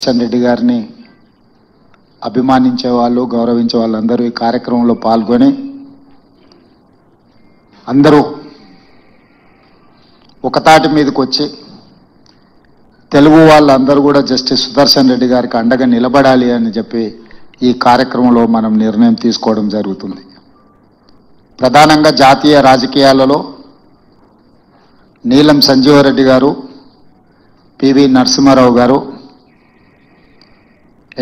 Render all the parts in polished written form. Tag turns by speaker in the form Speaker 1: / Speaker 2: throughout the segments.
Speaker 1: సుదర్శన్ రెడ్డి గారిని అభిమానించే వాళ్ళు, గౌరవించే వాళ్ళందరూ ఈ కార్యక్రమంలో పాల్గొని అందరూ ఒకతాటి మీదకి వచ్చి తెలుగు వాళ్ళందరూ కూడా జస్టిస్ సుదర్శన్ రెడ్డి గారికి అండగా నిలబడాలి అని చెప్పి ఈ కార్యక్రమంలో మనం నిర్ణయం తీసుకోవడం జరుగుతుంది. ప్రధానంగా జాతీయ రాజకీయాలలో నీలం సంజీవరెడ్డి గారు, పివి నరసింహారావు గారు,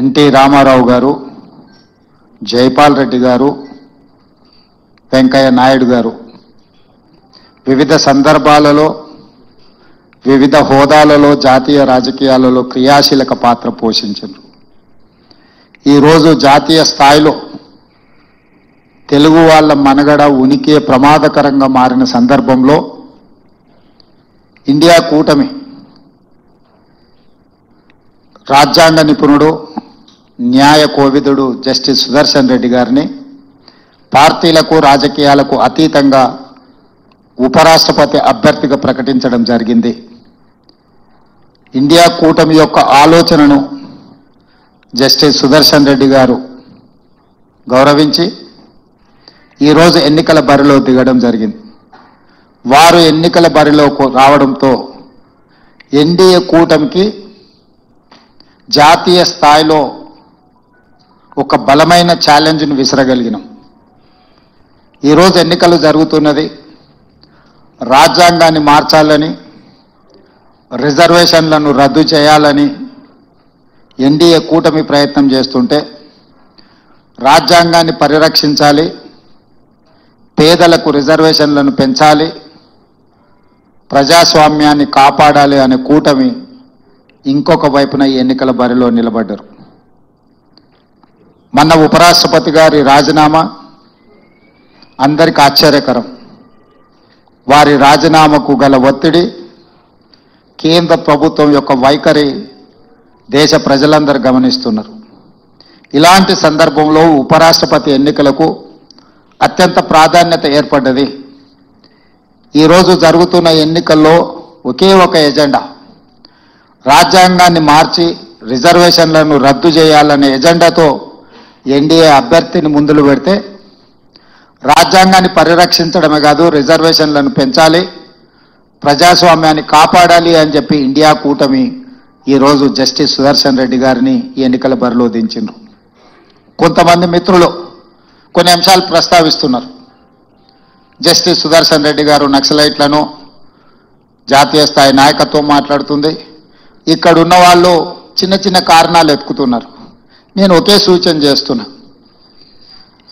Speaker 1: ఎన్టీ రామారావు గారు, జైపాల్ రెడ్డి గారు, వెంకయ్య నాయుడు గారు వివిధ సందర్భాలలో వివిధ హోదాలలో జాతీయ రాజకీయాలలో క్రియాశీలక పాత్ర పోషించారు. ఈరోజు జాతీయ స్థాయిలో తెలుగు వాళ్ళ మనుగడ ఉనికి ప్రమాదకరంగా మారిన సందర్భంలో ఇండియా కూటమి రాజ్యాంగ నిపుణుడు, న్యాయ కోవిదుడు జస్టిస్ సుదర్శన్ రెడ్డి గారిని పార్టీలకు రాజకీయాలకు అతీతంగా ఉపరాష్ట్రపతి అభ్యర్థిగా ప్రకటించడం జరిగింది. ఇండియా కూటమి యొక్క ఆలోచనను జస్టిస్ సుదర్శన్ రెడ్డి గారు గౌరవించి ఈరోజు ఎన్నికల బరిలో దిగడం జరిగింది. వారు ఎన్నికల బరిలో రావడంతో ఎన్డీఏ కూటమికి జాతీయ స్థాయిలో ఒక బలమైన ఛాలెంజ్ను విసరగలిగినాం. ఈరోజు ఎన్నికలు జరుగుతున్నది. రాజ్యాంగాన్ని మార్చాలని, రిజర్వేషన్లను రద్దు చేయాలని ఎన్డీఏ కూటమి ప్రయత్నం చేస్తుంటే, రాజ్యాంగాన్ని పరిరక్షించాలి, పేదలకు రిజర్వేషన్లను పెంచాలి, ప్రజాస్వామ్యాన్ని కాపాడాలి అనే కూటమి ఇంకొక వైపున ఈ ఎన్నికల బరిలో నిలబడ్డారు. మొన్న ఉపరాష్ట్రపతి గారి రాజీనామా అందరికీ ఆశ్చర్యకరం. వారి రాజీనామాకు గల ఒత్తిడి, కేంద్ర ప్రభుత్వం యొక్క వైఖరి దేశ ప్రజలందరూ గమనిస్తున్నారు. ఇలాంటి సందర్భంలో ఉపరాష్ట్రపతి ఎన్నికలకు అత్యంత ప్రాధాన్యత ఏర్పడ్డది. ఈరోజు జరుగుతున్న ఎన్నికల్లో ఒకే ఒక ఎజెండా, రాజ్యాంగాన్ని మార్చి రిజర్వేషన్లను రద్దు చేయాలనే ఎజెండాతో ఎన్డీఏ అభ్యర్థిని ముందులు పెడితే, రాజ్యాంగాన్ని పరిరక్షించడమే కాదు రిజర్వేషన్లను పెంచాలి, ప్రజాస్వామ్యాన్ని కాపాడాలి అని చెప్పి ఇండియా కూటమి ఈరోజు జస్టిస్ సుదర్శన్ రెడ్డి గారిని ఈ ఎన్నికల బరిలో దించిండ్రు. కొంతమంది మిత్రులు కొన్ని అంశాలు ప్రస్తావిస్తున్నారు. జస్టిస్ సుదర్శన్ రెడ్డి గారు నక్సలైట్లను, జాతీయ స్థాయి నాయకత్వం మాట్లాడుతుంది, ఇక్కడున్న వాళ్ళు చిన్న చిన్న కారణాలు ఎత్తుకుతున్నారు. నేను ఒకే సూచన చేస్తున్నా,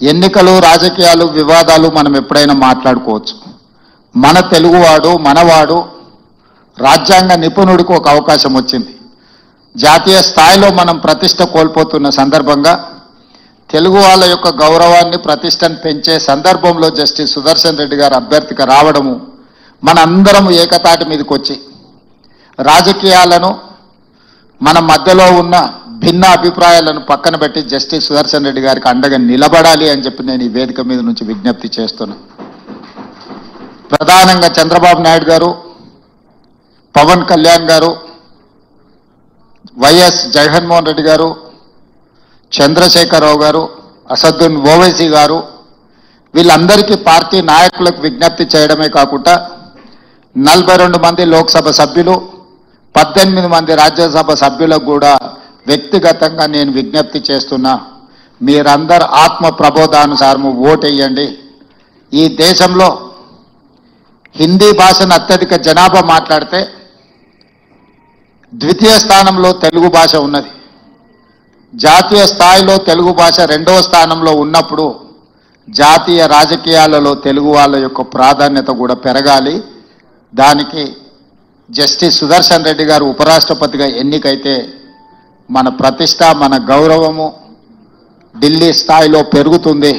Speaker 1: ఎన్నికలు, రాజకీయాలు, వివాదాలు మనం ఎప్పుడైనా మాట్లాడుకోవచ్చు. మన తెలుగువాడు, మనవాడు, రాజ్యాంగ నిపుణుడికి ఒక అవకాశం వచ్చింది. జాతీయ స్థాయిలో మనం ప్రతిష్ట కోల్పోతున్న సందర్భంగా తెలుగు వాళ్ళ యొక్క గౌరవాన్ని, ప్రతిష్టను పెంచే సందర్భంలో జస్టిస్ సుదర్శన్ రెడ్డి గారు అభ్యర్థిగా రావడము, మనందరం ఏకతాటి మీదకి వచ్చి రాజకీయాలను, మన మధ్యలో ఉన్న భిన్న అభిప్రాయాలను పక్కన పెట్టి జస్టిస్ సుదర్శన్ రెడ్డి గారికి అండగా నిలబడాలి అని చెప్పి నేను ఈ వేదిక మీద నుంచి విజ్ఞప్తి చేస్తున్నా. ప్రధానంగా చంద్రబాబు నాయుడు గారు, పవన్ కళ్యాణ్ గారు, వైఎస్ జగన్మోహన్ రెడ్డి గారు, చంద్రశేఖరరావు గారు, అసదుద్దీన్ ఓవైసీ గారు, వీళ్ళందరికీ పార్టీ నాయకులకు విజ్ఞప్తి చేయడమే కాకుండా 42 మంది లోక్సభ సభ్యులు, 18 మంది రాజ్యసభ సభ్యులకు కూడా వ్యక్తిగతంగా నేను విజ్ఞప్తి చేస్తున్నా, మీరందరూ ఆత్మ ప్రబోధానుసారము ఓటేయండి. ఈ దేశంలో హిందీ భాషను అత్యధిక జనాభా మాట్లాడితే ద్వితీయ స్థానంలో తెలుగు భాష ఉన్నది. జాతీయ స్థాయిలో తెలుగు భాష 2వ స్థానంలో ఉన్నప్పుడు జాతీయ రాజకీయాలలో తెలుగు వాళ్ళ యొక్క ప్రాధాన్యత కూడా పెరగాలి. దానికి జస్టిస్ సుదర్శన్ రెడ్డి గారు ఉపరాష్ట్రపతిగా ఎన్నికైతే మన ప్రతిష్ట, మన గౌరవము ఢిల్లీ స్థాయిలో పెరుగుతుంది.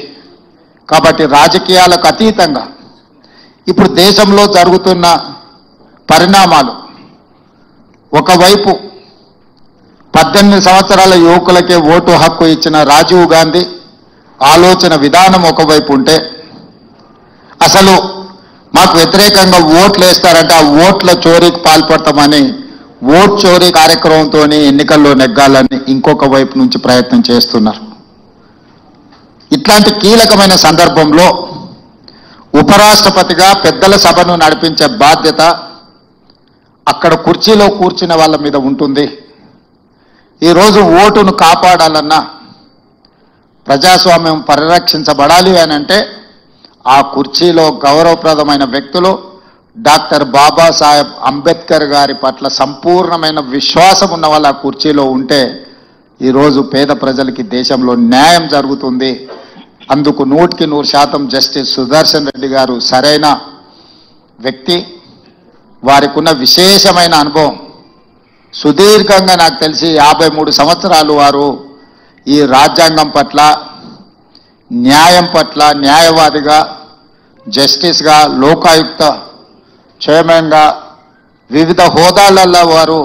Speaker 1: కాబట్టి రాజకీయాలకు అతీతంగా ఇప్పుడు దేశంలో జరుగుతున్న పరిణామాలు, ఒకవైపు 18 సంవత్సరాల యువకులకే ఓటు హక్కు ఇచ్చిన రాజీవ్ గాంధీ ఆలోచన విధానం ఒకవైపు ఉంటే, అసలు మాకు వ్యతిరేకంగా ఓట్లు వేస్తారంటే ఆ ఓట్ల చోరీకి పాల్పడతామని ఓట్ చోరీ కార్యక్రమంతో ఎన్నికల్లో నెగ్గాలని ఇంకొక వైపు నుంచి ప్రయత్నం చేస్తున్నారు. ఇట్లాంటి కీలకమైన సందర్భంలో ఉపరాష్ట్రపతిగా పెద్దల సభను నడిపించే బాధ్యత అక్కడ కుర్చీలో కూర్చున్న వాళ్ళ మీద ఉంటుంది. ఈరోజు ఓటును కాపాడాలన్నా, ప్రజాస్వామ్యం పరిరక్షించబడాలి అని అంటే ఆ కుర్చీలో గౌరవప్రదమైన వ్యక్తులు డాక్టర్ బాబాసాహెబ్ అంబేద్కర్ గారి పట్ల సంపూర్ణమైన విశ్వాసం ఉన్న వాళ్ళు ఆ కుర్చీలో ఉంటే ఈరోజు పేద ప్రజలకి దేశంలో న్యాయం జరుగుతుంది. అందుకు 100% జస్టిస్ సుదర్శన్ రెడ్డి గారు సరైన వ్యక్తి. వారికి ఉన్న విశేషమైన అనుభవం, సుదీర్ఘంగా నాకు తెలిసి 53 సంవత్సరాలు వారు ఈ రాజ్యాంగం పట్ల, న్యాయం పట్ల న్యాయవాదిగా, జస్టిస్గా, లోకాయుక్త చైర్మన్గా వివిధ హోదాలలో వారు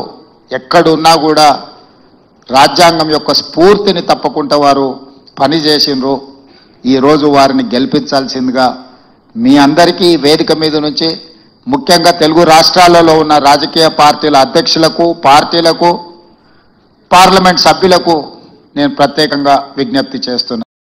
Speaker 1: ఎక్కడున్నా కూడా రాజ్యాంగం యొక్క స్ఫూర్తిని తప్పకుండా వారు పనిచేసిండ్రు. ఈరోజు వారిని గెలిపించాల్సిందిగా మీ అందరికీ వేదిక మీద నుంచి, ముఖ్యంగా తెలుగు రాష్ట్రాలలో ఉన్న రాజకీయ పార్టీల అధ్యక్షులకు, పార్టీలకు, పార్లమెంట్ సభ్యులకు నేను ప్రత్యేకంగా విజ్ఞప్తి చేస్తున్నాను.